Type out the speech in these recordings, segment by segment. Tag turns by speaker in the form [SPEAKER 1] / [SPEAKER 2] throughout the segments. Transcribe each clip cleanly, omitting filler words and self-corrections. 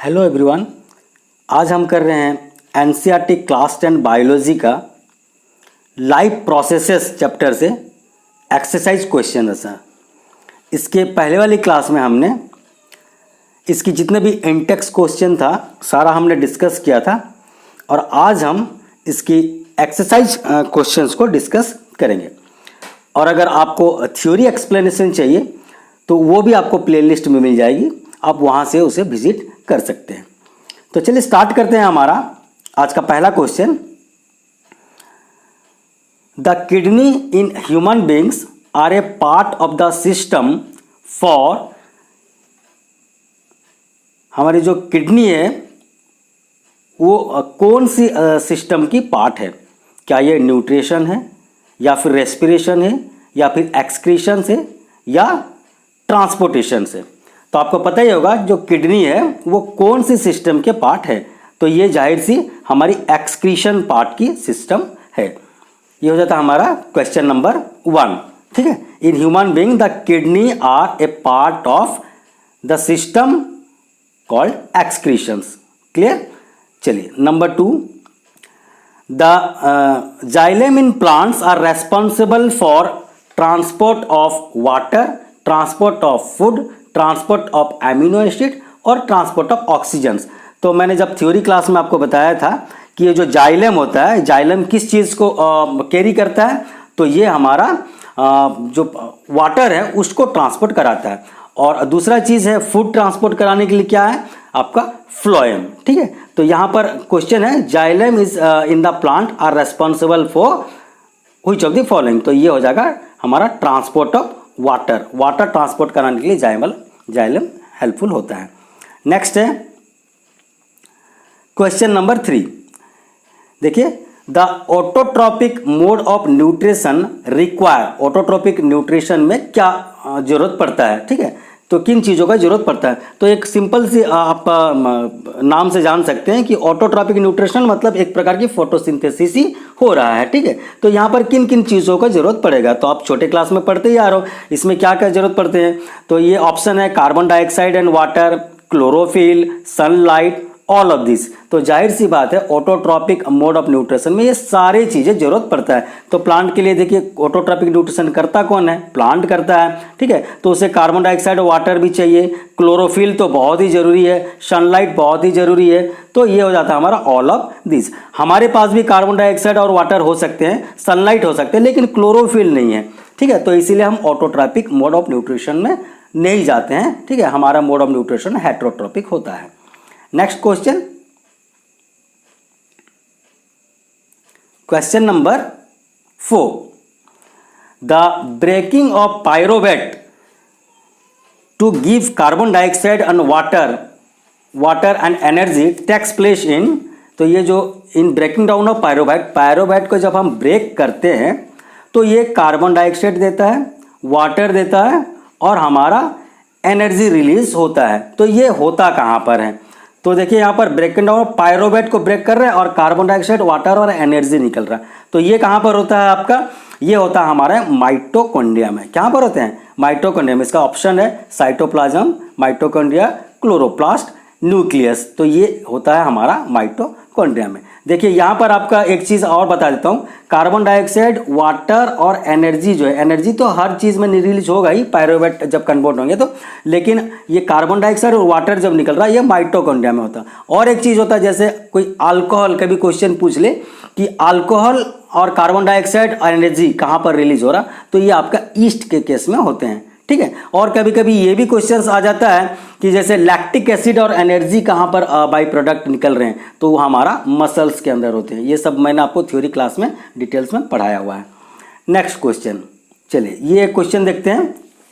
[SPEAKER 1] Hello everyone. आज हम कर रहे हैं एनसीईआरटी क्लास 10 बायोलॉजी का लाइफ प्रोसेसेस चैप्टर से एक्सरसाइज क्वेश्चन आंसर। इसके पहले वाली क्लास में हमने इसकी जितने भी इंटेक्स क्वेश्चन था सारा हमने डिस्कस किया था और आज हम इसकी एक्सरसाइज क्वेश्चंस को डिस्कस करेंगे। और अगर आपको थ्योरी एक्सप्लेनेशन चाहिए तो वो भी आपको प्लेलिस्ट में मिल जाएगी, आप वहाँ से उसे विजिट कर सकते हैं। तो चलिए स्टार्ट करते हैं हमारा आज का पहला question. The kidney in human beings are a part of the system for, हमारी जो किडनी है वो कौन सी सिस्टम की पार्ट है? क्या ये न्यूट्रिशन है या फिर रेस्पिरेशन है या फिर एक्सक्रीशन से या ट्रांसपोर्टेशन से? तो आपको पता ही होगा जो किडनी है वो कौन सी सिस्टम के पार्ट है, तो ये जाहिर सी हमारी एक्सक्रीशन पार्ट की सिस्टम है। ये हो जाता है हमारा क्वेश्चन नंबर 1। ठीक है, in human being the kidney are a part of the system called excretions. Clear? चलिए number 2, the xylem in plants are responsible for transport of water, transport of food, transport of amino acid और transport of oxygens. तो मैंने जब theory class में आपको बताया था कि ये जो जाइलम होता है, जाइलम किस चीज़ को कैरी करता है, तो ये हमारा जो वाटर है उसको ट्रांसपोर्ट कराता है। और दूसरा चीज़ है फूड ट्रांसपोर्ट कराने के लिए क्या है आपका फ्लोएम। ठीक है, तो यहाँ पर क्वेश्चन है xylem is in the plant are responsible for which of the following. तो ये हो जाएगा हमारा transport of water, water transport कराने के लिए जाइलम हेल्पफुल होता है। नेक्स्ट है क्वेश्चन नंबर 3। देखिए, the autotrophic mode of nutrition require, autotrophic nutrition में क्या जरूरत पड़ता है? ठीक है, तो किन चीज़ों का जरूरत पड़ता है? तो एक सिंपल सी आप नाम से जान सकते हैं कि ऑटोट्रॉपिक न्यूट्रिशन मतलब एक प्रकार की फोटोसिंथेसिस ही हो रहा है। ठीक है, तो यहाँ पर किन किन चीज़ों का जरूरत पड़ेगा? तो आप छोटे क्लास में पढ़ते ही आ रहे हो, इसमें क्या क्या जरूरत पड़ते हैं? तो ये ऑप्शन है carbon dioxide and water, chlorophyll, sunlight, all of this. तो जाहिर सी बात है ऑटोट्रॉपिक मोड ऑफ न्यूट्रिशन में ये सारी चीज़ें जरूरत पड़ता है। तो प्लांट के लिए देखिए ऑटोट्रॉपिक न्यूट्रिशन करता कौन है? प्लांट करता है। ठीक है, तो उसे कार्बन डाइऑक्साइड और वाटर भी चाहिए, क्लोरोफिल तो बहुत ही जरूरी है, सनलाइट बहुत ही जरूरी है। तो ये हो जाता है हमारा ऑल ऑफ दिस। हमारे पास भी कार्बन डाइऑक्साइड और वाटर हो सकते हैं, सनलाइट हो सकते हैं, लेकिन क्लोरोफिल नहीं है। ठीक है, तो इसीलिए हम ऑटोट्रॉपिक मोड ऑफ न्यूट्रिशन में नहीं जाते हैं। ठीक है, हमारा मोड ऑफ न्यूट्रिशन हेटेरोट्रॉपिक होता है। Next question, question number 4। The breaking of pyruvate to give carbon dioxide and water and energy takes place in, तो ये जो in breaking down of pyruvate को जब हम ब्रेक करते हैं तो ये कार्बन डाइऑक्साइड देता है, वाटर देता है और हमारा एनर्जी रिलीज होता है। तो ये होता कहाँ पर है? तो देखिए यहाँ पर ब्रेकिंग डाउन पायरोवेट को ब्रेक कर रहे हैं और कार्बन डाइऑक्साइड, वाटर और एनर्जी निकल रहा है। तो ये कहाँ पर होता है आपका? ये होता है हमारे माइटोकॉन्ड्रिया में। कहाँ पर होते हैं? माइटोकॉन्ड्रिया में। इसका ऑप्शन है साइटोप्लाज्म, माइटोकॉन्ड्रिया, क्लोरोप्लास्ट, न्यूक्लियस। तो ये होता है हमारा माइटोकॉन्ड्रिया में। देखिए यहाँ पर आपका एक चीज़ और बता देता हूँ, कार्बन डाइऑक्साइड, वाटर और एनर्जी जो है, एनर्जी तो हर चीज़ में रिलीज होगा ही पायरोवेट जब कन्वर्ट होंगे तो, लेकिन ये कार्बन डाइऑक्साइड और वाटर जब निकल रहा है ये माइटोकॉन्ड्रिया में होता है। और एक चीज़ होता है जैसे कोई अल्कोहल, कभी क्वेश्चन पूछ ले कि अल्कोहल और कार्बन डाइऑक्साइड और एनर्जी कहाँ पर रिलीज हो रहा, तो ये आपका ईस्ट के केस में होते हैं। ठीक है, और कभी कभी ये भी क्वेश्चंस आ जाता है कि जैसे लैक्टिक एसिड और एनर्जी कहाँ पर बाई प्रोडक्ट निकल रहे हैं, तो वो हमारा मसल्स के अंदर होते हैं। ये सब मैंने आपको थ्योरी क्लास में डिटेल्स में पढ़ाया हुआ है। नेक्स्ट क्वेश्चन, चलिए ये क्वेश्चन देखते हैं।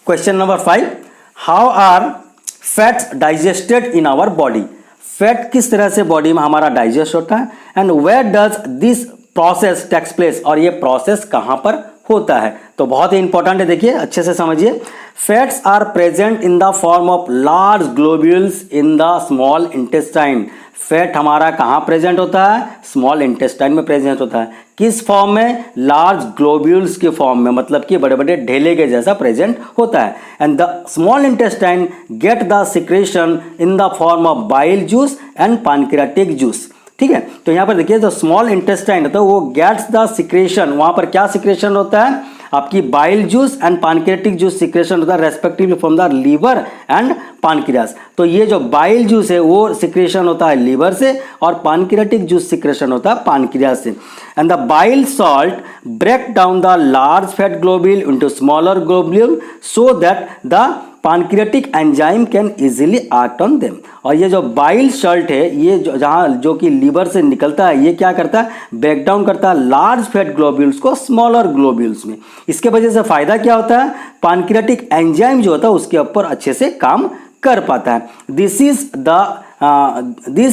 [SPEAKER 1] Question number 5, how are fats digested in our body? Fat किस तरह से बॉडी में हमारा डाइजेस्ट होता है and where does this process takes place, और ये प्रोसेस कहाँ पर होता है? तो बहुत ही इंपॉर्टेंट है, देखिए अच्छे से समझिए। Fats are present in the form of large globules in the small intestine. Fat हमारा कहाँ प्रेजेंट होता है? स्मॉल इंटेस्टाइन में प्रेजेंट होता है। किस फॉर्म में? लार्ज ग्लोब्यूल्स के फॉर्म में, मतलब कि बड़े बड़े ढेले के जैसा प्रेजेंट होता है। And the small intestine get the secretion in the form of bile juice and pancreatic juice. ठीक है, तो यहाँ पर देखिए जो स्मॉल इंटेस्टाइन होता है वो गेट्स द सिक्रेशन, वहाँ पर क्या सिक्रेशन होता है? आपकी bile juice and pancreatic juice secretion होता है respectively from the liver and pancreas. तो ये जो बाइल जूस है वो सिक्रेशन होता है लीवर से और पैनक्रियाटिक जूस सिक्रेशन होता है पैनक्रियास से। And the bile salt break down the large fat globule into smaller globule so that the pancreatic enzyme can easily act on them. और ये जो बाइल सॉल्ट है ये जो कि लीवर से निकलता है ये क्या करता है? ब्रेक डाउन करता है लार्ज फैट ग्लोब्यूल्स को स्मॉलर ग्लोब्यूल्स में। इसके वजह से फायदा क्या होता है? पैनक्रियाटिक एंजाइम जो होता है उसके ऊपर अच्छे से काम कर पाता है। This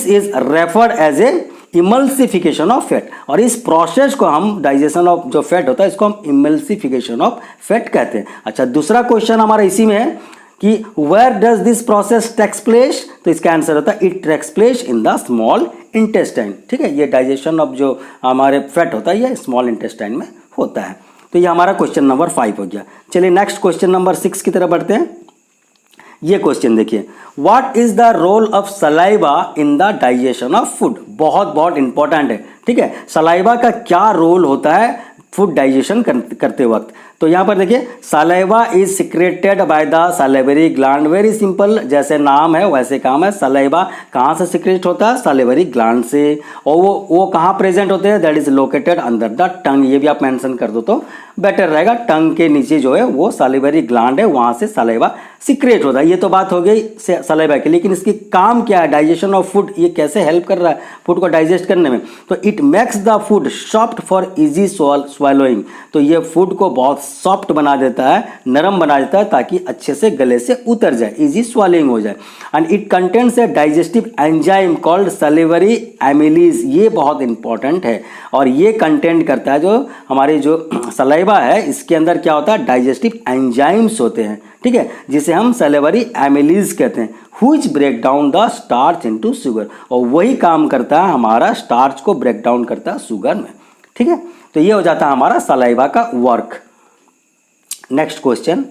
[SPEAKER 1] is referred as a emulsification of fat. और इस प्रोसेस को हम डाइजेशन ऑफ जो फैट होता है इसको हम इमल्सिफिकेशन ऑफ फैट कहते हैं। अच्छा, दूसरा क्वेश्चन हमारा इसी में है कि where does this process takes place? तो इसका आंसर होता है it takes place in the small intestine. ठीक है, ये डाइजेशन ऑफ जो हमारे फैट होता है ये स्मॉल इंटेस्टाइन में होता है। तो ये हमारा क्वेश्चन नंबर 5 हो गया। चलिए नेक्स्ट क्वेश्चन नंबर 6 की तरफ बढ़ते हैं। ये क्वेश्चन देखिए, what is the role of saliva in the digestion of food? बहुत इंपॉर्टेंट है। ठीक है, सलाइवा का क्या रोल होता है फूड डाइजेशन करते वक्त? तो यहाँ पर देखिए, saliva is secreted by the salivary gland. Very simple, जैसे नाम है वैसे काम है। सलाइवा कहाँ से सिक्रेट होता है? सलाइवरी ग्लैंड से। और वो कहाँ प्रेजेंट होते हैं? That is located under the tongue. ये भी आप मेंशन कर दो तो बेटर रहेगा। टंग के नीचे जो है वो सलाइवरी ग्लैंड है, वहाँ से सलाइवा सिक्रेट होता है। ये तो बात हो गई सलाइवा की, लेकिन इसकी काम क्या है? डाइजेशन ऑफ फूड, ये कैसे हेल्प कर रहा है फूड को डाइजेस्ट करने में? तो it makes the food soft for easy swallowing. तो ये फूड को बहुत सॉफ्ट बना देता है, नरम बना देता है ताकि अच्छे से गले से उतर जाए, इजी स्वैलिंग हो जाए। And it contains a digestive enzyme called salivary amylase. ये बहुत इंपॉर्टेंट है और ये कंटेंट करता है जो हमारे जो सलाइवा है इसके अंदर क्या होता है? डाइजेस्टिव एंजाइम्स होते हैं। ठीक है, जिसे हम सलिवरी एमिलीज कहते हैं, which break down the starch into sugar. और वही काम करता है हमारा स्टार्च को ब्रेक डाउन करता है शुगर में। ठीक है, तो ये हो जाता है हमारा सलाइवा का वर्क। नेक्स्ट क्वेश्चन,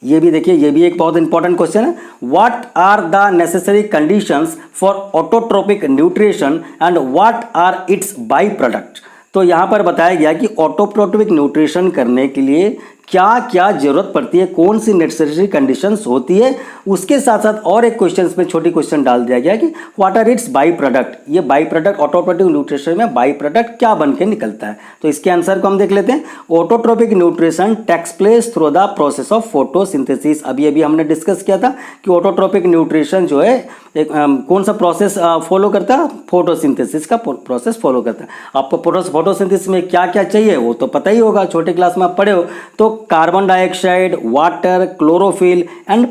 [SPEAKER 1] ये भी देखिए, ये भी एक बहुत इंपॉर्टेंट क्वेश्चन है। What are the necessary conditions for autotrophic nutrition and what are its by product? तो यहाँ पर बताया गया कि ऑटोट्रोपिक न्यूट्रिशन करने के लिए क्या क्या जरूरत पड़ती है, कौन सी नेसेसरी कंडीशंस होती है। उसके साथ साथ और एक क्वेश्चन में छोटी क्वेश्चन डाल दिया गया कि what are its by product. ये बाई प्रोडक्ट ऑटोट्रोपिक न्यूट्रिशन में बाई प्रोडक्ट क्या बन के निकलता है? तो इसके आंसर को हम देख लेते हैं। Autotrophic nutrition takes place through the process of photosynthesis. अभी हमने डिस्कस किया था कि ऑटोट्रोपिक न्यूट्रिशन जो है कौन सा प्रोसेस फॉलो करता है? फोटोसिंथेसिस का प्रोसेस फॉलो करता है। आपको फोटोसिंथेसिस में क्या क्या चाहिए वो तो पता ही होगा, छोटे क्लास में आप पढ़े हो। तो carbon dioxide, water, chlorophyll and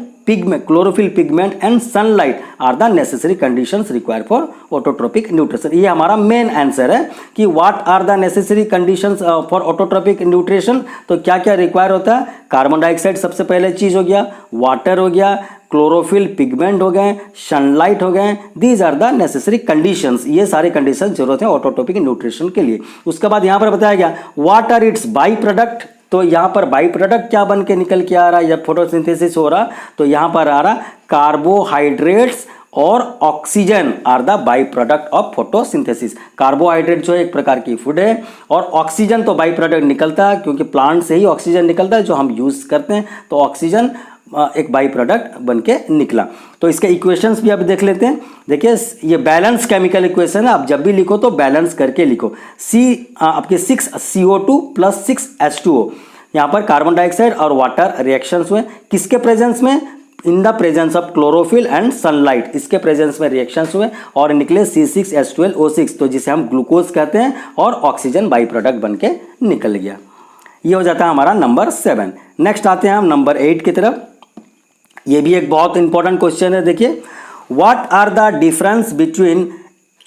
[SPEAKER 1] chlorophyll pigment and sunlight are the necessary conditions required for autotrophic nutrition। ये हमारा मेन आंसर है कि what are the necessary conditions for autotrophic nutrition। तो क्या क्या रिक्वायर होता है? कार्बन डाइऑक्साइड सबसे पहले चीज हो गया, वाटर हो गया, क्लोरोफिल पिगमेंट हो गए, सनलाइट हो गए। These are the necessary conditions. ये सारे कंडीशन जरूरत है ऑटोट्रोपिक न्यूट्रिशन के लिए। उसके बाद यहाँ पर बताया गया what are its by product. तो यहाँ पर बाई प्रोडक्ट क्या बन के निकल के आ रहा है जब फोटोसिंथेसिस हो रहा? तो यहाँ पर आ रहा कार्बोहाइड्रेट्स और oxygen are the by product of photosynthesis. Carbohydrate जो है एक प्रकार की फूड है और ऑक्सीजन तो बाई प्रोडक्ट निकलता है क्योंकि प्लांट से ही ऑक्सीजन निकलता है जो हम यूज करते हैं। तो ऑक्सीजन एक बाई प्रोडक्ट बन के निकला। तो इसके इक्वेशंस भी आप देख लेते हैं। देखिए ये बैलेंस केमिकल इक्वेशन है, आप जब भी लिखो तो बैलेंस करके लिखो। आपके 6CO2 + 6H2O। यहाँ पर कार्बन डाइऑक्साइड और वाटर रिएक्शंस हुए किसके प्रेजेंस में? In the presence of chlorophyll and sunlight. इसके प्रेजेंस में रिएक्शंस हुए और निकले C6H12O6, तो जिसे हम ग्लूकोज कहते हैं, और ऑक्सीजन बाई प्रोडक्ट बन के निकल गया। ये हो जाता है हमारा नंबर 7। नेक्स्ट आते हैं हम नंबर 8 की तरफ। ये भी एक बहुत इंपॉर्टेंट क्वेश्चन है। देखिए what are the difference between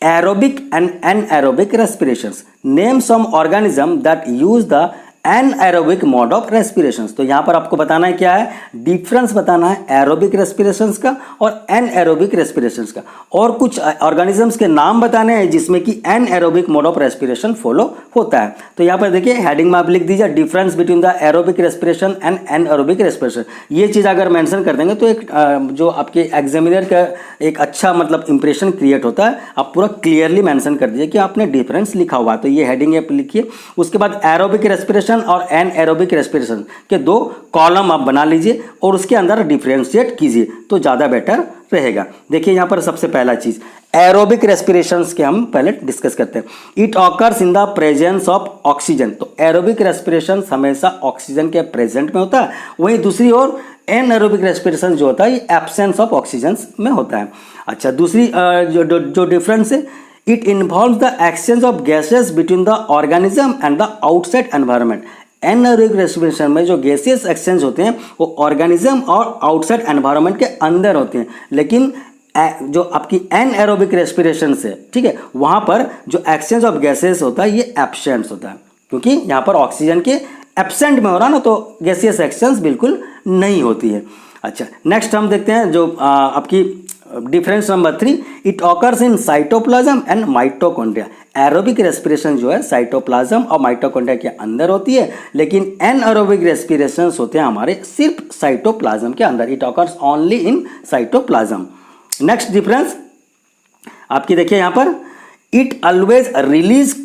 [SPEAKER 1] aerobic and anaerobic respirations? Name some organism that use the anaerobic mode of respiration. तो यहाँ पर आपको बताना है क्या है, डिफरेंस बताना है एरोबिक रेस्पिरेशंस का और एनएरोबिक रेस्पिरेशंस का, और कुछ ऑर्गेनिजम्स के नाम बताने हैं जिसमें कि anaerobic mode of respiration follow होता है। तो यहाँ पर देखिए हेडिंग में आप लिख दीजिए difference between the aerobic respiration and anaerobic respiration. ये चीज़ अगर मेंशन कर देंगे तो एक जो आपके एग्जामिनर का एक अच्छा मतलब इंप्रेशन क्रिएट होता है। आप पूरा क्लियरली मेंशन कर दीजिए कि आपने डिफरेंस लिखा हुआ, तो ये हेडिंग आप लिखिए। उसके बाद एरोबिक रेस्पिरेशन और एनएरोबिक रेस्पिरेशन के 2 कॉलम आप बना लीजिए और उसके अंदर डिफरेंशिएट कीजिए तो ज़्यादा बेटर रहेगा। देखिए यहाँ पर सबसे पहला चीज़ एरोबिक रेस्पिरेशंस के हम पहले डिस्कस करते हैं। It occurs in the presence of oxygen. तो एरोबिक रेस्पिरेशन हमेशा ऑक्सीजन के प्रेजेंट में होता है, वहीं दूसरी ओर एनएरोबिक रेस्पिरेशन जो होता है ये एब्सेंस ऑफ ऑक्सीजन में होता है। अच्छा, दूसरी जो डिफरेंस है, it involves the exchange of gases between the organism and the outside environment. Anaerobic respiration में जो गैसेस एक्सचेंज होते हैं वो ऑर्गेनिज्म और आउटसाइड एनवायरनमेंट के अंदर होते हैं, लेकिन जो आपकी एनएरोबिक रेस्पिरेशन से, ठीक है, वहाँ पर जो एक्सचेंज ऑफ गैसेस होता है ये एब्सेंट होता है, क्योंकि यहाँ पर ऑक्सीजन के एब्सेंट में हो रहा है ना, तो गैसियस एक्सचेंज बिल्कुल नहीं होती है। अच्छा, नेक्स्ट हम देखते हैं जो आपकी difference number 3, it occurs in cytoplasm and mitochondria. Aerobic respiration जो है साइटोप्लाज्म और माइटोकॉन्ड्रिया के अंदर होती है, लेकिन एनएरोबिक रेस्पिरेशन होते हैं हमारे सिर्फ साइटोप्लाज्म के अंदर। It occurs only in cytoplasm. Next difference आपकी देखिए यहाँ पर, इट ऑलवेज रिलीज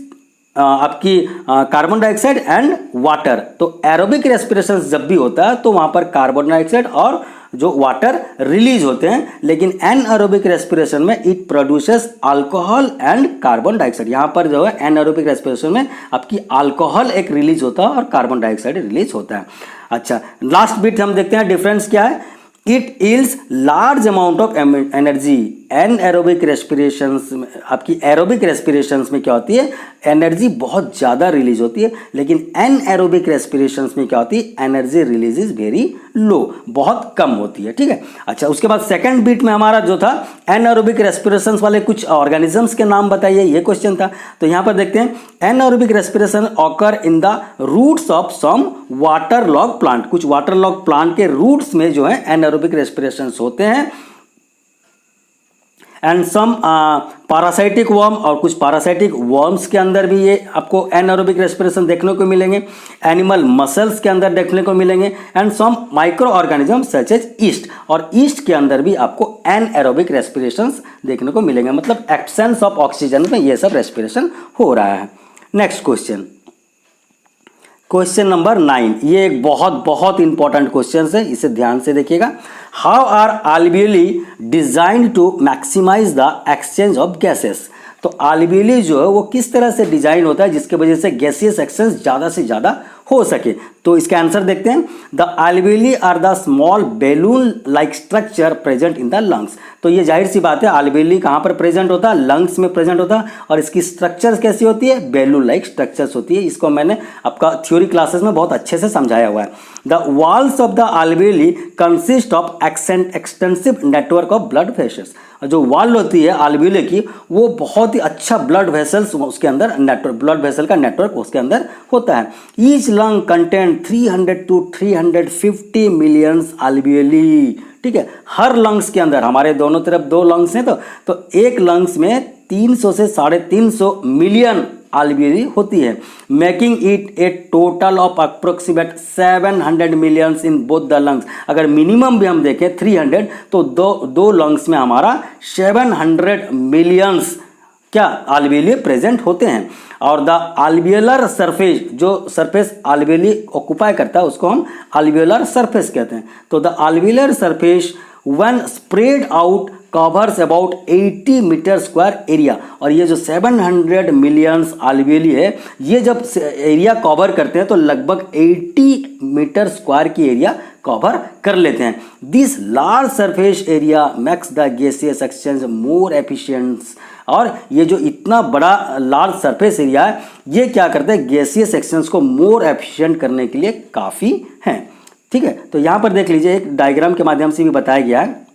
[SPEAKER 1] आपकी कार्बन डाइऑक्साइड एंड वाटर। तो एरोबिक रेस्पिरेशन जब भी होता है तो वहाँ पर कार्बन डाइऑक्साइड और जो वाटर रिलीज होते हैं, लेकिन एनएरोबिक रेस्पिरेशन में it produces alcohol and carbon dioxide. यहाँ पर जो है एनएरोबिक रेस्पिरेशन में आपकी अल्कोहल एक रिलीज होता है और कार्बन डाइऑक्साइड रिलीज होता है। अच्छा, लास्ट बिट हम देखते हैं डिफरेंस क्या है। It yields large amount of energy. Anaerobic respirations आपकी एरोबिक रेस्पिरेशंस में क्या होती है, एनर्जी बहुत ज़्यादा रिलीज होती है, लेकिन एनएरोबिक रेस्पिरेशंस में क्या होती है, energy release is very low, बहुत कम होती है। ठीक है। अच्छा, उसके बाद सेकंड बीट में हमारा जो था एनएरोबिक रेस्पिरेशंस वाले कुछ ऑर्गेनिजम्स के नाम बताइए, ये क्वेश्चन था। तो यहाँ पर देखते हैं anaerobic respiration occur in the roots of some water log plant. कुछ वाटर लॉग प्लांट के रूट्स में जो है एनएरोबिक रेस्पिरेशंस होते हैं। एंड सम पैरासाइटिक वर्म, और कुछ पैरासाइटिक वर्म्स के अंदर भी ये आपको एनएरोबिक रेस्पिरेशन देखने को मिलेंगे। एनिमल मसल्स के अंदर देखने को मिलेंगे। And some micro organism such as yeast, और ईस्ट के अंदर भी आपको एनएरोबिक रेस्पिरेशंस देखने को मिलेंगे। मतलब एब्सेंस ऑफ ऑक्सीजन में ये सब रेस्पिरेशन हो रहा है। नेक्स्ट क्वेश्चन, क्वेश्चन नंबर 9, ये एक बहुत बहुत इंपॉर्टेंट क्वेश्चन है, इसे ध्यान से देखिएगा। How are alveoli designed to maximise the exchange of gases. तो alveoli जो है वो किस तरह से डिजाइन होता है जिसके वजह से गैसियस एक्सचेंज ज़्यादा से ज़्यादा हो सके। तो इसका आंसर देखते हैं। The alveoli are the small balloon like structure present in the lungs. तो ये जाहिर सी बात है, alveoli कहाँ पर प्रेजेंट होता है, लंग्स में प्रेजेंट होता है, और इसकी स्ट्रक्चर्स कैसी होती है, बैलून लाइक स्ट्रक्चर्स होती है। इसको मैंने आपका थ्योरी क्लासेस में बहुत अच्छे से समझाया हुआ है। The walls of the alveoli consist of extensive network of blood vessels. जो वॉल होती है alveoli की, वो बहुत ही अच्छा ब्लड वेसल्स उसके अंदर नेटवर्क, ब्लड वेसल का नेटवर्क उसके अंदर होता है। Each lung content 300 to 350 million alveoli। ठीक है, हर लंग्स के अंदर, हमारे दोनों तरफ 2 लंग्स हैं, तो एक लंग्स में 300 से 350 मिलियन alveoli होती है, making it A total of approximate 700 millions in both the lungs. अगर मिनिमम भी हम देखें 300, तो दो लंग्स में हमारा 700 मिलियंस क्या alveoli प्रेजेंट होते हैं। और द alveolar सरफेस, जो सरफेस alveoli ऑक्युपाई करता है उसको हम alveolar सरफेस कहते हैं। तो the alveolar surface when spread out covers about 80 metre square area. और ये जो 700 मिलियंस alveoli है, ये जब एरिया कवर करते हैं तो लगभग 80 मीटर स्क्वायर की एरिया कवर कर लेते हैं। This large surface area makes the gaseous exchange more efficient. और ये जो इतना बड़ा लार्ज सरफेस एरिया है, ये क्या करते हैं, गैसियस एक्सचेंज को मोर एफिशिएंट करने के लिए काफ़ी है। ठीक है, तो यहाँ पर देख लीजिए, एक डायग्राम के माध्यम से भी बताया गया है।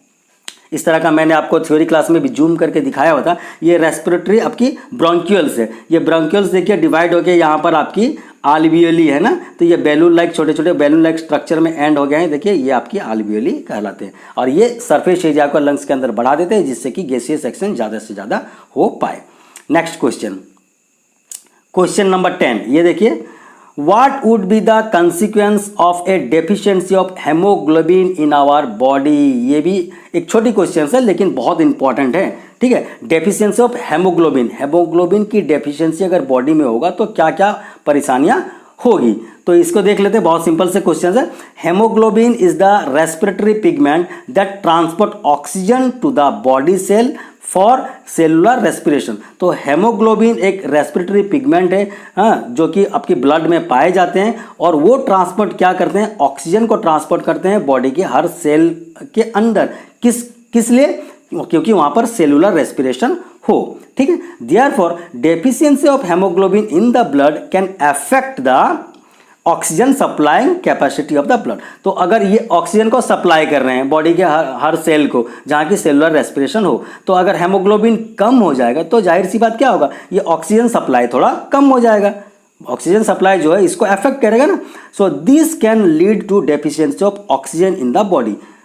[SPEAKER 1] इस तरह का मैंने आपको थ्योरी क्लास में भी जूम करके दिखाया होता। ये रेस्पिरेटरी आपकी ब्रोंक्यूल्स है। ये ब्रोंक्यूल्स देखिए डिवाइड होकर यहाँ पर आपकी आल्वियोली है ना, तो ये बैलून लाइक, छोटे छोटे बैलून लाइक स्ट्रक्चर में एंड हो गए हैं, देखिए ये आपकी आल्वियोली कहलाते हैं। और ये सरफेस एरिया को लंग्स के अंदर बढ़ा देते हैं जिससे कि गैसीय सेक्शन ज़्यादा से ज़्यादा हो पाए। नेक्स्ट क्वेश्चन, क्वेश्चन नंबर 10, ये देखिए, What would be the consequence of a deficiency of hemoglobin in our body? ये भी एक छोटी क्वेश्चन है लेकिन बहुत इंपॉर्टेंट है, ठीक है। डेफिशिएंसी ऑफ हेमोग्लोबिन, हेमोग्लोबिन की डेफिशिएंसी अगर बॉडी में होगा तो क्या क्या परेशानियां होगी, तो इसको देख लेते हैं। बहुत सिंपल से क्वेश्चन है। Haemoglobin is the respiratory pigment that transport oxygen to the body cell for cellular respiration. तो हेमोग्लोबिन एक रेस्पिरेटरी पिगमेंट है, हाँ, जो कि आपकी ब्लड में पाए जाते हैं और वो ट्रांसपोर्ट क्या करते हैं, ऑक्सीजन को ट्रांसपोर्ट करते हैं बॉडी के हर सेल के अंदर। किस लिए, क्योंकि वहाँ पर सेलुलर रेस्पिरेशन हो, ठीक है। Therefore deficiency of haemoglobin in the blood can affect the oxygen supplying capacity of the blood. तो अगर ये ऑक्सीजन को सप्लाई कर रहे हैं बॉडी के हर सेल को जहाँ की सेलुलर रेस्पिरेशन हो, तो अगर हेमोग्लोबिन कम हो जाएगा तो जाहिर सी बात क्या होगा, ये ऑक्सीजन सप्लाई थोड़ा कम हो जाएगा, ऑक्सीजन सप्लाई जो है इसको अफेक्ट करेगा ना। So this can lead to deficiency of oxygen in the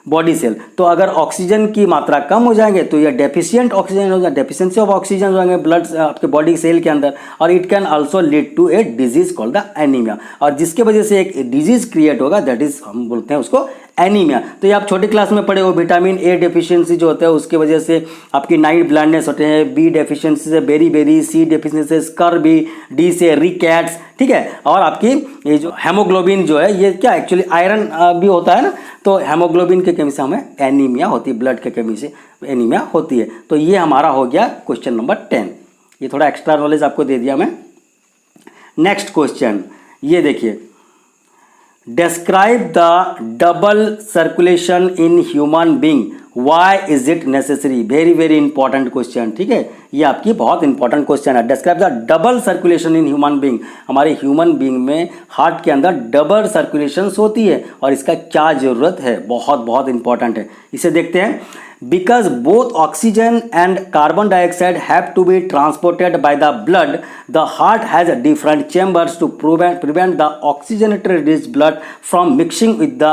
[SPEAKER 1] body cell. तो अगर ऑक्सीजन की मात्रा कम हो जाएंगे तो ये डेफिशिएंट ऑक्सीजन हो जाए, डेफिशिएंसी ऑफ ऑक्सीजन हो जाएंगे ब्लड आपके बॉडी सेल के अंदर, और it can also lead to a disease called the anaemia, और जिसके वजह से एक डिजीज क्रिएट होगा, दैट इज हम बोलते हैं उसको एनीमिया। तो ये आप छोटी क्लास में पढ़े हो, विटामिन ए डेफिशिएंसी जो होता है उसके वजह से आपकी नाइट ब्लाइंडनेस होते हैं, बी डेफिशिएंसी से बेरी, सी डेफिशिएंसी से स्कर्वी, डी से रिकेट्स, ठीक है। और आपकी ये जो हेमोग्लोबिन जो है ये क्या एक्चुअली आयरन भी होता है ना, तो हेमोग्लोबिन की कमी से हमें एनीमिया होती है, ब्लड की कमी से एनीमिया होती है। तो ये हमारा हो गया क्वेश्चन नंबर 10, ये थोड़ा एक्स्ट्रा नॉलेज आपको दे दिया मैं। नेक्स्ट क्वेश्चन, ये देखिए, describe the double circulation in human being, why is it necessary? very important question, ठीक है। ये आपकी बहुत इंपॉर्टेंट क्वेश्चन है। describe the double circulation in human being, हमारे ह्यूमन बीइंग में हार्ट के अंदर डबल सर्कुलेशन होती है और इसका क्या जरूरत है, बहुत इंपॉर्टेंट है। इसे देखते हैं। Because both oxygen and carbon dioxide have to be transported by the blood, the heart has different chambers to prevent the oxygenated rich blood from mixing with the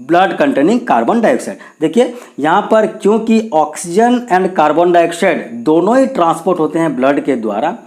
[SPEAKER 1] blood containing carbon dioxide। देखिए यहाँ पर क्योंकि oxygen and carbon dioxide दोनों ही transport होते हैं blood के द्वारा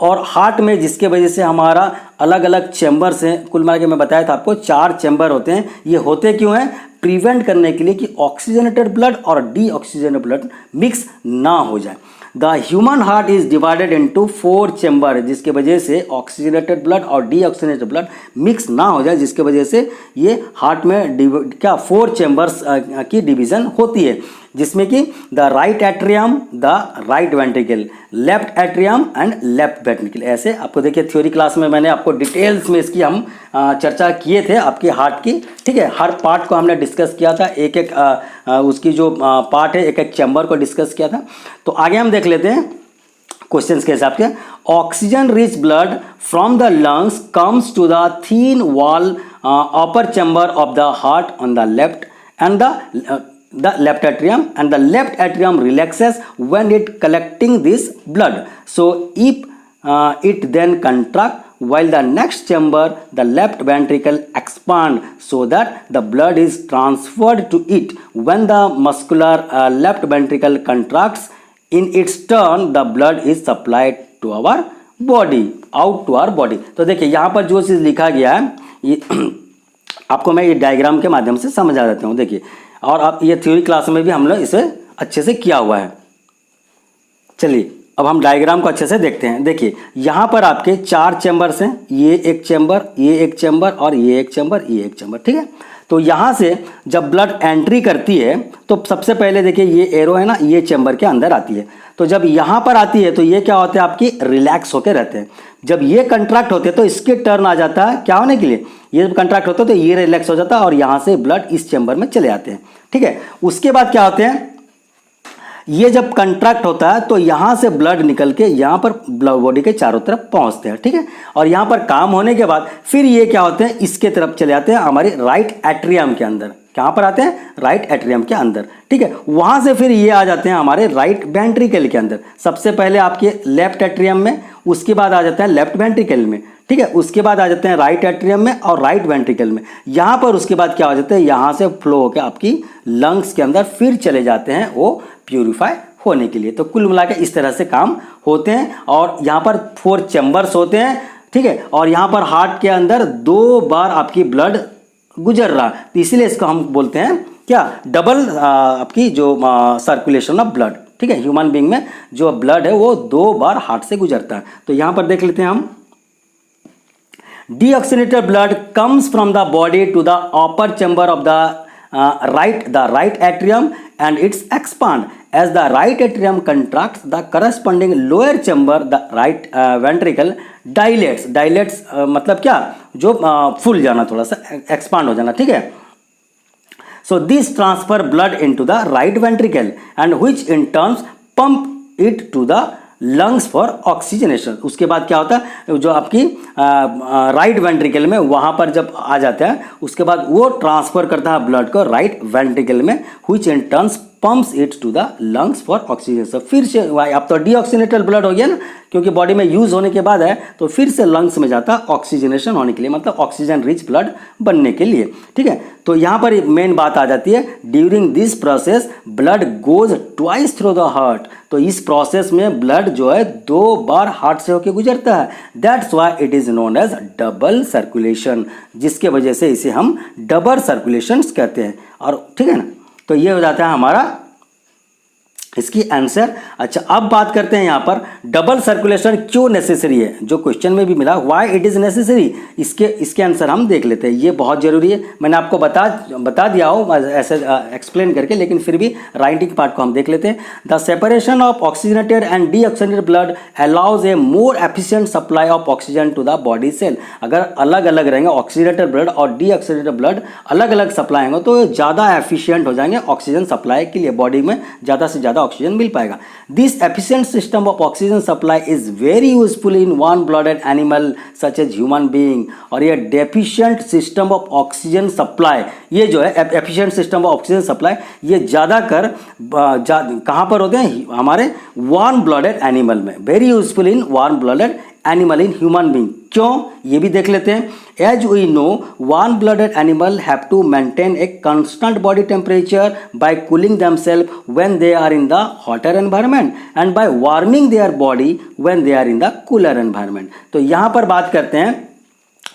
[SPEAKER 1] और हार्ट में, जिसके वजह से हमारा अलग अलग चैम्बर्स हैं, कुल मिला के मैं बताया था आपको 4 चैम्बर होते हैं। ये होते क्यों हैं, प्रिवेंट करने के लिए कि ऑक्सीजनेटेड ब्लड और डीऑक्सीजनेटेड ब्लड मिक्स ना हो जाए। The human heart is divided into 4 chamber, जिसके वजह से ऑक्सीजनेटेड ब्लड और डीऑक्सीजनेटेड ब्लड मिक्स ना हो जाए, जिसके वजह से ये हार्ट में क्या 4 चैम्बर्स की डिवीजन होती है, जिसमें कि the right atrium, the right ventricle, left atrium and left ventricle. ऐसे आपको देखिए थ्योरी क्लास में मैंने आपको डिटेल्स में इसकी हम चर्चा किए थे आपके हार्ट की, ठीक है। हर पार्ट को हमने डिस्कस किया था, एक उसकी जो पार्ट है एक चैम्बर को डिस्कस किया था। तो आगे हम देख लेते हैं क्वेश्चंस के हिसाब से। Oxygen rich blood from the lungs comes to the thin wall upper chamber of the heart on the left and the left atrium, and the left atrium relaxes when it collecting this blood, so if it then contract while the next chamber, the left ventricle expand so that the blood is transferred to it. When the muscular left ventricle contracts, in its turn the blood is supplied to our body, out to our body। तो देखिए यहाँ पर जो चीज़ लिखा गया है ये आपको मैं ये डायग्राम के माध्यम से समझा देता हूँ। देखिए, और आप ये थ्योरी क्लास में भी हम लोग इसे अच्छे से किया हुआ है। चलिए अब हम डायग्राम को अच्छे से देखते हैं। देखिए यहाँ पर आपके 4 चैम्बर्स हैं, ये एक चैम्बर, ये एक चैम्बर और ये एक चैम्बर, ये एक चैम्बर, ठीक है। तो यहाँ से जब ब्लड एंट्री करती है तो सबसे पहले देखिए ये एरो है ना, ये चैम्बर के अंदर आती है। तो जब यहाँ पर आती है तो ये क्या होते हैं, आपकी रिलैक्स होकर रहते हैं। जब ये कंट्रैक्ट होते हैं तो इसके टर्न आ जाता है क्या होने के लिए, ये जब कंट्रैक्ट होता है तो ये रिलैक्स हो जाता है और यहाँ से ब्लड इस चैम्बर में चले आते हैं, ठीक है। उसके बाद क्या होते हैं, ये जब कंट्रैक्ट होता है तो यहाँ से ब्लड निकल के यहाँ पर बॉडी के चारों तरफ पहुँचते हैं, ठीक है। और यहाँ पर काम होने के बाद फिर ये क्या होते हैं, इसके तरफ चले आते हैं हमारे राइट एट्रियम के अंदर। कहाँ पर आते हैं, राइट एट्रियम के अंदर, ठीक है। वहाँ से फिर ये आ जाते हैं हमारे राइट वेंट्रिकल के अंदर। सबसे पहले आपके लेफ्ट एट्रियम में, उसके बाद आ जाते हैं लेफ्ट वेंट्रिकल में, ठीक है। उसके बाद आ जाते हैं राइट एट्रियम में और राइट वेंट्रिकल में। यहाँ पर उसके बाद क्या हो जाता है, यहाँ से फ्लो होकर आपकी लंग्स के अंदर फिर चले जाते हैं वो प्यूरिफाई होने के लिए। तो कुल मिला के इस तरह से काम होते हैं। और यहाँ पर 4 चैम्बर्स होते हैं, ठीक है। और यहाँ पर हार्ट के अंदर 2 बार आपकी ब्लड गुजर रहा है, तो इसीलिए इसको हम बोलते हैं क्या, डबल आपकी जो सर्कुलेशन ऑफ ब्लड, ठीक है। ह्यूमन बीइंग में जो ब्लड है वो 2 बार हार्ट से गुजरता है। तो यहाँ पर देख लेते हैं हम, deoxygenated blood comes from the body to the upper chamber of the right atrium and it's expand. As the right atrium contracts, the corresponding lower chamber, the right ventricle dilates मतलब क्या, जो फूल जाना, थोड़ा सा एक्सपांड हो जाना, ठीक है। So this transfer blood into the right ventricle and which in turn pump it to the lungs for oxygenation. उसके बाद क्या होता है, जो आपकी राइट वेंट्रिकल में वहाँ पर जब आ जाता है, उसके बाद वो ट्रांसफर करता है ब्लड को राइट वेंट्रिकल में, which in turns pumps it to the lungs for oxygenation. फिर से अब तो डीऑक्सीनेटेड ब्लड हो गया ना, क्योंकि बॉडी में यूज होने के बाद है, तो फिर से लंग्स में जाता है ऑक्सीजनेशन होने के लिए, मतलब ऑक्सीजन रिच ब्लड बनने के लिए, ठीक है। तो यहाँ पर मेन बात आ जाती है, during this process blood goes twice through the heart. तो इस प्रोसेस में ब्लड जो है 2 बार हार्ट से होकर गुजरता है। That's why it is known as double circulation, जिसके वजह से इसे हम डबल सर्कुलेशन कहते हैं। और ठीक है ना, तो ये हो जाता है हमारा इसकी आंसर। अच्छा, अब बात करते हैं यहाँ पर डबल सर्कुलेशन क्यों नेसेसरी है, जो क्वेश्चन में भी मिला, व्हाई इट इज नेसेसरी, इसके आंसर हम देख लेते हैं। ये बहुत जरूरी है, मैंने आपको बता दिया हो ऐसे एक्सप्लेन करके, लेकिन फिर भी राइटिंग पार्ट को हम देख लेते हैं। The separation of oxygenated and deoxygenated blood allows a more efficient supply of oxygen to the body cell. अगर अलग अलग रहेंगे ऑक्सीजनेटेड ब्लड और डीऑक्सीजनेटेड ब्लड अलग अलग सप्लाई होंगे, तो ज़्यादा एफिशिएंट हो जाएंगे ऑक्सीजन सप्लाई के लिए, बॉडी में ज़्यादा से ज़्यादा ऑक्सीजन मिल पाएगा। This efficient system of oxygen supply is very useful in warm blooded animal such as human being. और ये deficient system of oxygen supply, ये जो है efficient system of oxygen supply, ये ज़्यादातर कहाँ पर होते हैं, हमारे वार्म ब्लडेड एनिमल में। Very useful in warm blooded animal in human being, क्यों, ये भी देख लेते हैं। As we know, warm blooded animal have to maintain a constant body temperature by cooling themselves when they are in the hotter environment and by warming their body when they are in the cooler environment. तो यहाँ पर बात करते हैं,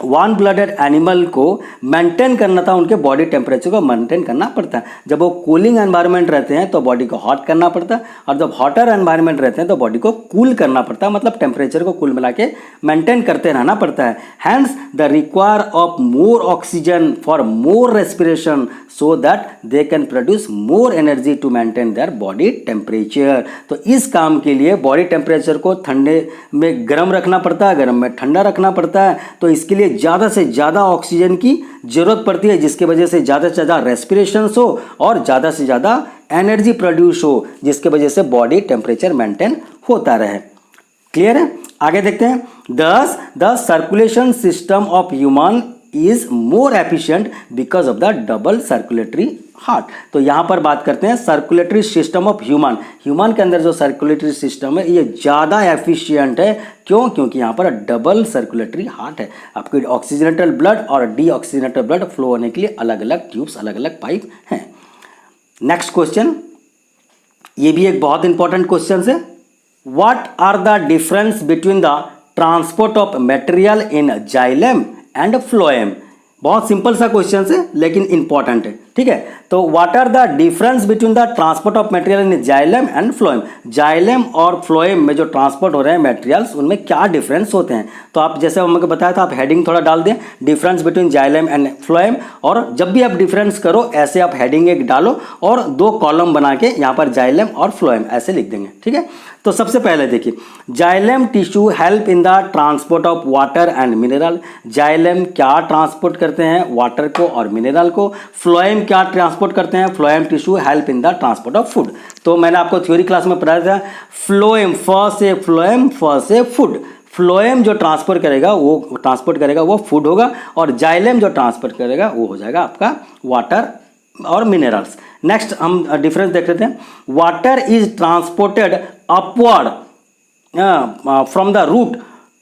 [SPEAKER 1] warm blooded animal को maintain करना था, उनके बॉडी टेम्परेचर को मेंटेन करना पड़ता है। जब वो कूलिंग एनवायरनमेंट रहते हैं तो बॉडी को हॉट करना पड़ता है, और जब हॉटर एनवायरनमेंट रहते हैं तो बॉडी को कूल करना पड़ता है, मतलब टेम्परेचर को कुल मिला के मेंटेन करते रहना पड़ता है। Hence the require of more oxygen for more respiration so that they can produce more energy to maintain their body temperature. तो इस काम के लिए बॉडी टेम्परेचर को ठंडे में गर्म रखना पड़ता है, गर्म में ठंडा रखना पड़ता है। तो इसके लिए ज़्यादा से ज़्यादा ऑक्सीजन की जरूरत पड़ती है, जिसके वजह से ज़्यादा से ज़्यादा रेस्पिरेशन हो और ज़्यादा से ज़्यादा एनर्जी प्रोड्यूस हो, जिसके वजह से बॉडी टेम्परेचर मेंटेन होता रहे। क्लियर है, आगे देखते हैं। दस the circulation system of human is more efficient because of the double circulatory heart. तो यहाँ पर बात करते हैं सर्कुलेटरी सिस्टम ऑफ ह्यूमन के अंदर जो सर्कुलेटरी सिस्टम है ये ज़्यादा एफिशिएंट है, क्यों, क्योंकि यहाँ पर डबल सर्कुलेटरी हार्ट है। आपके ऑक्सीजनेटेड ब्लड और डीऑक्सीजनेटेड ब्लड फ्लो होने के लिए अलग अलग ट्यूब्स, अलग अलग पाइप हैं। नेक्स्ट क्वेश्चन, ये भी एक बहुत इंपॉर्टेंट क्वेश्चन है। What are the difference between the transport of material in xylem and phloem. बहुत सिंपल सा क्वेश्चन है लेकिन इंपॉर्टेंट है, ठीक है। तो what are the difference between the transport of material in xylem and phloem. Xylem और फ्लोएम में जो ट्रांसपोर्ट हो रहे हैं मटेरियल्स, उनमें क्या डिफरेंस होते हैं। तो आप जैसे हमको बताया था, आप हेडिंग थोड़ा डाल दें, difference between xylem and phloem, और जब भी आप डिफरेंस करो ऐसे आप हेडिंग एक डालो और 2 कॉलम बना के यहाँ पर जाइलम और फ्लोएम ऐसे लिख देंगे, ठीक है। तो सबसे पहले देखिए, xylem tissue help in the transport of water and mineral. Xylem क्या ट्रांसपोर्ट करते हैं, वाटर को और मिनरल को। फ्लोएम क्या ट्रांसपोर्ट करते हैं, phloem tissue help in the transport of food. तो मैंने आपको थ्योरी क्लास में पढ़ाया था, फ्लोएम फ से फ्लोएम, फ से फूड। फ्लोएम जो ट्रांसपोर्ट करेगा वो फूड होगा, और जाइलम जो ट्रांसपोर्ट करेगा वो हो जाएगा आपका वाटर और मिनरल्स। नेक्स्ट हम डिफरेंस देख लेते हैं। Water is transported upward from the root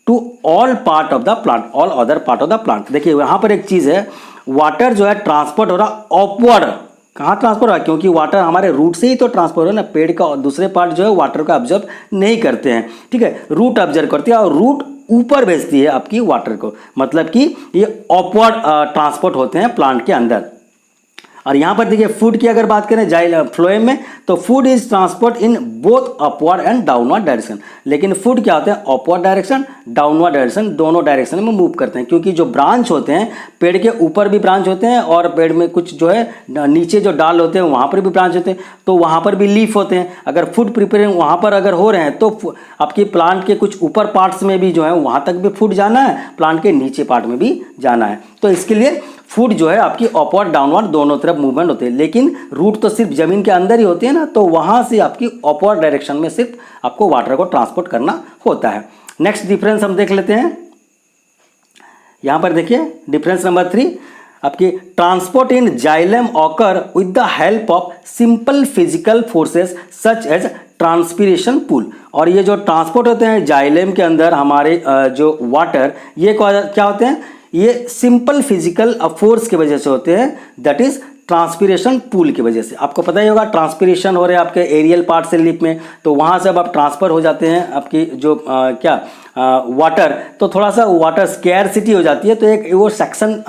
[SPEAKER 1] to all part of the plant, all other part of the plant. देखिए यहाँ पर एक चीज़ है, वाटर जो है ट्रांसपोर्ट हो रहा अपवर्ड, कहाँ ट्रांसफर हो रहा है, क्योंकि वाटर हमारे रूट से ही तो ट्रांसफर हो रहा है ना, पेड़ का दूसरे पार्ट जो है वाटर का ऑब्जर्व नहीं करते हैं, ठीक है, रूट ऑब्जर्व करती है और रूट ऊपर भेजती है आपकी वाटर को, मतलब कि ये अपवर्ड ट्रांसपोर्ट होते हैं प्लांट के अंदर। और यहाँ पर देखिए फूड की अगर बात करें जाइल फ्लोएम में, तो food is transport in both upward and downward direction. लेकिन फूड क्या होते हैं, अपवर्ड डायरेक्शन, डाउनवर्ड डायरेक्शन, दोनों डायरेक्शन में मूव करते हैं, क्योंकि जो ब्रांच होते हैं पेड़ के ऊपर भी ब्रांच होते हैं और पेड़ में कुछ जो है नीचे जो डाल होते हैं वहाँ पर भी ब्रांच होते हैं, तो वहाँ पर भी लीफ होते हैं। अगर फूड प्रिपेयरिंग वहाँ पर अगर हो रहे हैं तो आपकी प्लांट के कुछ ऊपर पार्ट्स में भी जो है वहाँ तक भी फूड जाना है, प्लांट के नीचे पार्ट में भी जाना है। तो इसके लिए फूड जो है आपकी अपवर्ड डाउनवर्ड दोनों तरफ मूवमेंट होते हैं, लेकिन रूट तो सिर्फ जमीन के अंदर ही होती है ना, तो वहां से आपकी अपवर्ड डायरेक्शन में सिर्फ आपको वाटर को ट्रांसपोर्ट करना होता है। नेक्स्ट डिफरेंस हम देख लेते हैं, यहां पर देखिए डिफरेंस नंबर 3, आपकी transport in xylem occur with the help of simple physical forces such as transpiration pull. और ये जो ट्रांसपोर्ट होते हैं जाइलम के अंदर हमारे जो वाटर, ये क्या होते हैं, ये सिंपल फिजिकल फोर्स की वजह से होते हैं, दैट इज ट्रांसपीरेशन पूल की वजह से। आपको पता ही होगा ट्रांसपीरेशन हो रहे हैं आपके एरियल पार्ट से लिप में, तो वहाँ से अब आप ट्रांसफर हो जाते हैं आपकी जो वाटर, तो थोड़ा सा वाटर स्कैरसिटी हो जाती है, तो एक वो सेक्शन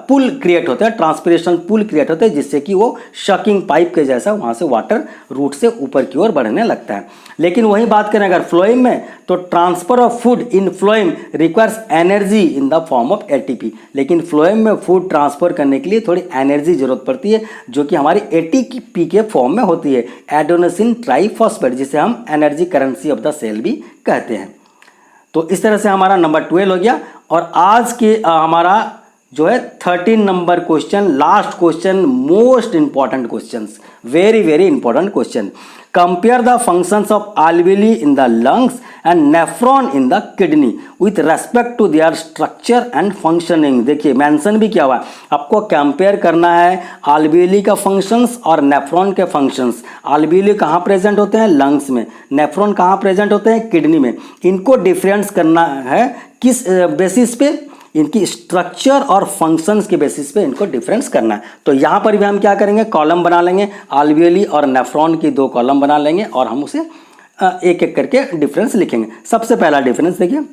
[SPEAKER 1] पुल क्रिएट होता है, ट्रांसपीरेशन पुल क्रिएट होता है, जिससे कि वो शकिंग पाइप के जैसा वहाँ से वाटर रूट से ऊपर की ओर बढ़ने लगता है। लेकिन वही बात करें अगर फ्लोएम में, तो transfer of food in phloem requires energy in the form of ATP. लेकिन फ्लोएम में फूड ट्रांसफर करने के लिए थोड़ी एनर्जी जरूरत पड़ती है, जो कि हमारी एटीपी के फॉर्म में होती है, एडेनोसिन ट्राइफॉस्फेट, जिसे हम energy currency of the cell भी कहते हैं। तो इस तरह से हमारा नंबर 12 हो गया। और आज के हमारा जो है 13 number question, last question, most important question, very very important question. Compare the functions of alveoli in the lungs and nephron in the kidney with respect to their structure and functioning। देखिए mention भी किया हुआ है, आपको compare करना है alveoli का functions और नेफ्रॉन के फंक्शंस। alveoli कहाँ प्रेजेंट होते हैं, लंग्स में, नेफ्रॉन कहाँ प्रेजेंट होते हैं, किडनी में। इनको डिफरेंस करना है किस बेसिस पे, इनकी स्ट्रक्चर और फंक्शंस के बेसिस पे इनको डिफरेंस करना है। तो यहाँ पर भी हम क्या करेंगे, कॉलम बना लेंगे, alveoli और नेफ्रॉन की 2 कॉलम बना लेंगे और हम उसे एक एक करके डिफरेंस लिखेंगे। सबसे पहला डिफरेंस देखिए,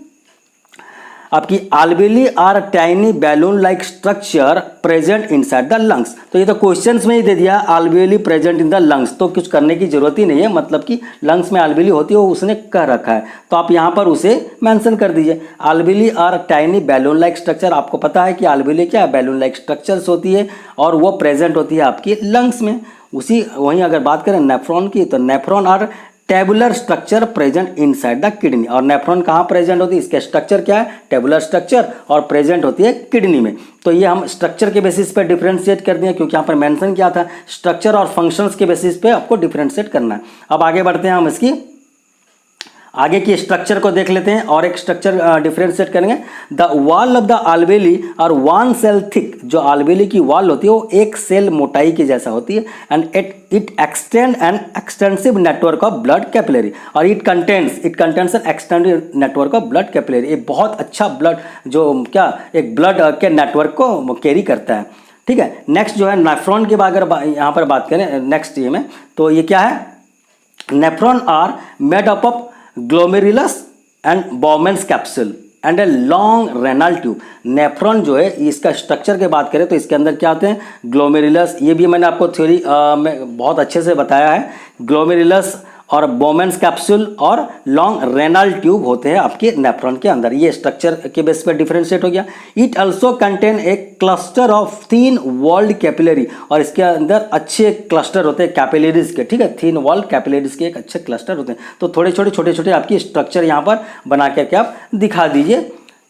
[SPEAKER 1] आपकी alveoli are tiny balloon like structure present inside the lungs. तो ये तो क्वेश्चंस में ही दे दिया alveoli present in the lungs, तो कुछ करने की जरूरत ही नहीं है, मतलब कि लंग्स में alveoli होती है वो उसने कह रखा है, तो आप यहाँ पर उसे मेंशन कर दीजिए। alveoli are tiny balloon like structure, आपको पता है कि alveoli क्या है, बैलून लाइक स्ट्रक्चर्स होती है और वो प्रेजेंट होती है आपकी लंग्स में। वहीं अगर बात करें नेफ्रॉन की, तो nephron are tubular structure present inside the kidney. और नेफ्रॉन कहाँ प्रेजेंट होती है, इसका स्ट्रक्चर क्या है, टेबुलर स्ट्रक्चर, और प्रेजेंट होती है किडनी में। तो ये हम स्ट्रक्चर के बेसिस पे डिफरेंशिएट कर दिए, क्योंकि यहाँ पर मेंशन किया था स्ट्रक्चर और फंक्शंस के बेसिस पे आपको डिफरेंशिएट करना है। अब आगे बढ़ते हैं, हम इसकी आगे की स्ट्रक्चर को देख लेते हैं और एक स्ट्रक्चर डिफरेंशिएट करेंगे। The wall of the alveoli और 1 सेल थिक, जो alveoli की वॉल होती है वो 1 सेल मोटाई के जैसा होती है, and it extend an extensive network of blood capillary. और it contents an extensive network of blood capillary, ये बहुत अच्छा ब्लड जो क्या एक ब्लड के नेटवर्क को कैरी करता है, ठीक है। नेक्स्ट जो है नेफ्रॉन की अगर यहाँ पर बात करें नेक्स्ट ये में, तो ये क्या है, nephron are made up of glomerulus and Bowman's capsule and a long renal tube. Nephron जो है इसका स्ट्रक्चर की बात करें तो इसके अंदर क्या आते हैं, ग्लोमेरुलस, ये भी मैंने आपको थ्योरी में बहुत अच्छे से बताया है, ग्लोमेरुलस और बोमेंस कैप्सूल और लॉन्ग रेनल ट्यूब होते हैं आपके नेफ्रॉन के अंदर। ये स्ट्रक्चर के बेस पर डिफरेंशिएट हो गया। It also contain a cluster of thin walled capillary, और इसके अंदर अच्छे क्लस्टर होते हैं कैपिलरीज के, ठीक है, थिन वॉल्ड कैपिलरीज के एक अच्छे क्लस्टर होते हैं। तो थोड़े छोटे आपकी स्ट्रक्चर यहाँ पर बना करके आप दिखा दीजिए,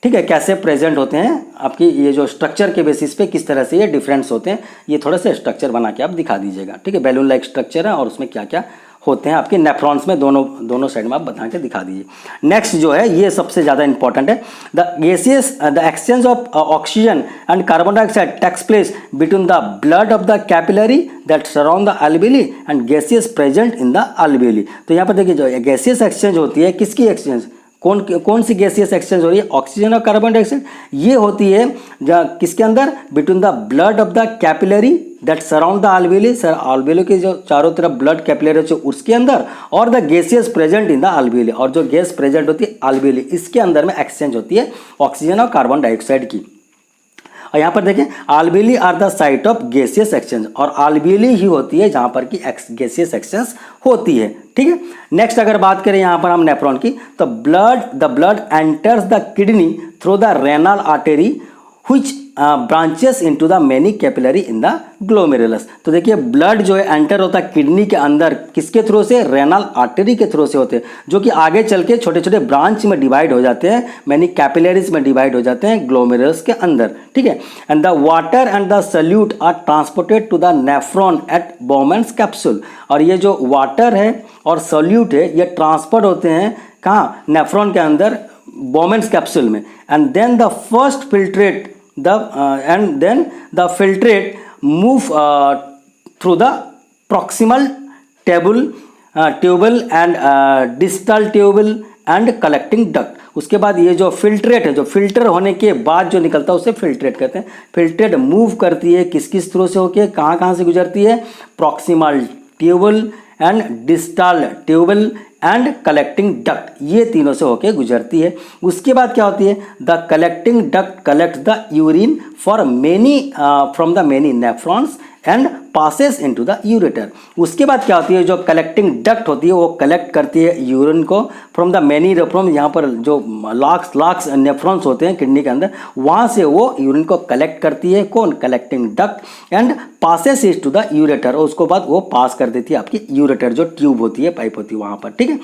[SPEAKER 1] ठीक है, कैसे प्रेजेंट होते हैं आपकी ये जो स्ट्रक्चर के बेसिस पे किस तरह से ये डिफरेंस होते हैं, ये थोड़े से स्ट्रक्चर बना के आप दिखा दीजिएगा, ठीक है। बैलून लाइक स्ट्रक्चर है और उसमें क्या क्या होते हैं आपके नेफ्रॉन्स में, दोनों साइड में आप बता के दिखा दीजिए। नेक्स्ट जो है ये सबसे ज़्यादा इंपॉर्टेंट है, the exchange of oxygen and carbon dioxide takes place between the blood of the capillary that surround the alveoli and gaseous present in the alveoli। तो यहाँ पर देखिए जो गैसियस एक्सचेंज होती है, किसकी एक्सचेंज, कौन सी गैसियस एक्सचेंज हो रही है? ऑक्सीजन और कार्बन डाइऑक्साइड। ये होती है किसके अंदर? Between the blood of the capillary that surround the alveoli, sir alveoli के जो चारों तरफ ब्लड कैपिलरी है उसके अंदर, और the gaseous present in the alveoli, और जो गैस प्रेजेंट होती है आल्वेली, इसके अंदर में एक्सचेंज होती है ऑक्सीजन और कार्बन डाइऑक्साइड की। और यहाँ पर देखें alveoli are the site of gaseous exchange, और आल्वेली ही होती है जहाँ पर कि गैसियस एक्सचेंज होती है। ठीक है, नेक्स्ट अगर बात करें यहाँ पर हम नेफ्रॉन की, तो the blood enters the kidney through the renal artery which branches into the many capillary in the glomerulus। तो देखिए ब्लड जो है एंटर होता है किडनी के अंदर, किसके थ्रू से? रेनल आर्टरी के थ्रू से होते हैं, जो कि आगे चल के छोटे छोटे ब्रांच में डिवाइड हो जाते हैं, मैनी कैपिलरीज में डिवाइड हो जाते हैं ग्लोमेरुलस के अंदर। ठीक है, and the water and the solute are transported to the nephron at Bowman's capsule. और ये जो वाटर है और सल्यूट है ये ट्रांसपोर्ट होते हैं कहाँ? नेफ्रॉन के अंदर, बोमेन्स कैप्सूल में। And then the first filtrate the filtrate move through the proximal tubule and distal tubule and collecting duct। उसके बाद ये जो फिल्ट्रेट है, जो फिल्टर होने के बाद जो निकलता है उसे फिल्ट्रेट कहते हैं। फिल्ट्रेट मूव करती है किस थ्रू से होके, कहाँ से गुजरती है? Proximal tubule and distal tubule and collecting duct, ये तीनों से होके गुजरती है। उसके बाद क्या होती है? The collecting duct collect the urine for many from the many nephrons and passes into the ureter. उसके बाद क्या होती है? जो कलेक्टिंग डक्ट होती है वो कलेक्ट करती है यूरिन को फ्रॉम द मेनी, फ्रॉम यहाँ पर जो लाक्स नेफ्रॉन्स होते हैं किडनी के अंदर, वहाँ से वो यूरिन को कलेक्ट करती है। कौन? Collecting duct and passes is to the ureter, और उसको बाद वो पास कर देती है आपकी यूरेटर, जो ट्यूब होती है, पाइप होती है वहाँ पर। ठीक है,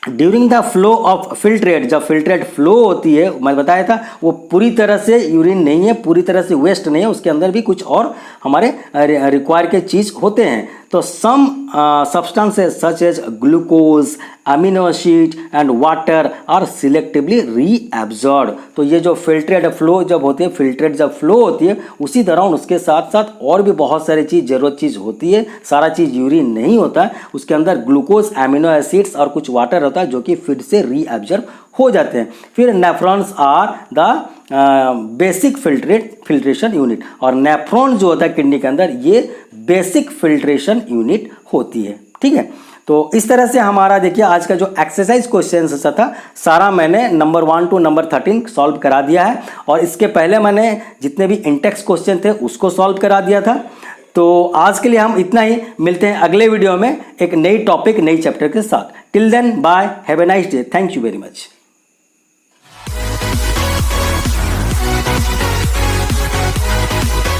[SPEAKER 1] during the flow of filtrate, जब फिल्ट्रेट फ्लो होती है, मैं बताया था वो पूरी तरह से यूरिन नहीं है, पूरी तरह से वेस्ट नहीं है, उसके अंदर भी कुछ और हमारे रिक्वायर के चीज़ होते हैं। तो some substances such as glucose, amino acid and water are selectively reabsorb. तो ये जो फिल्ट्रेट फ्लो जब होती है, फिल्ट्रेट जब फ्लो होती है, उसी दौरान उसके साथ साथ और भी बहुत सारी चीज़, जरूरत चीज़ होती है, सारा चीज़ यूरिन नहीं होता है, उसके अंदर ग्लूकोज, अमीनो एसिड्स और कुछ वाटर होता है जो कि फिर से रीएब्जॉर्ब हो जाते हैं। फिर nephrons are the basic filtration unit, और नेफ्रॉन जो होता है किडनी के अंदर ये बेसिक फिल्ट्रेशन यूनिट होती है। ठीक है, तो इस तरह से हमारा देखिए आज का जो एक्सरसाइज क्वेश्चन था सारा मैंने नंबर 1 to नंबर 13 सॉल्व करा दिया है, और इसके पहले मैंने जितने भी इंटेक्स क्वेश्चन थे उसको सॉल्व करा दिया था। तो आज के लिए हम इतना ही, मिलते हैं अगले वीडियो में एक नई टॉपिक, नई चैप्टर के साथ। Till then bye, have a nice day, thank you very much.